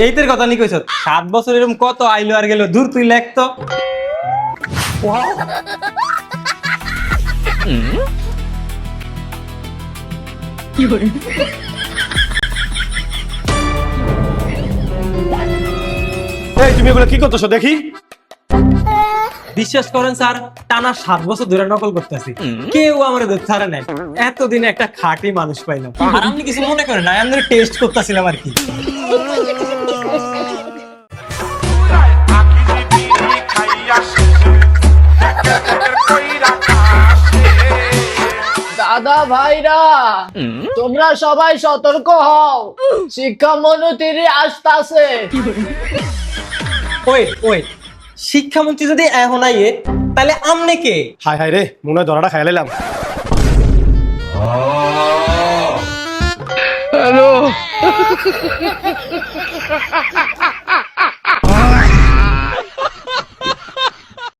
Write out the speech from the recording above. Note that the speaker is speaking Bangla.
এইটার কথা নি কইছ 7 বছর এরকম কত আইলো আর গেল দূর তুই লেখ তো এই তুমি এগুলো কি করতেছো দেখি? বিশ্বাস করেন স্যার টানা 7 বছর ধরে নকল করতেছি কেউ আমার ধরে নাই এতদিন একটা খাঁটি মানুষ পাইলাম আর আপনি কিছু মনে করেন না আমি টেস্ট করতেছিলাম আর কি দাদা ভাইরা তোমরা সবাই সতর্ক হও, শিক্ষা মন্ত্রী আসতাছে। ওয়েট শিক্ষামন্ত্রী যদি এখন আইয়ে তাহলে আমনে কে? হায় হায় রে, মনে হয় ধরাটা খাইয়া লাইলাম। হ্যালো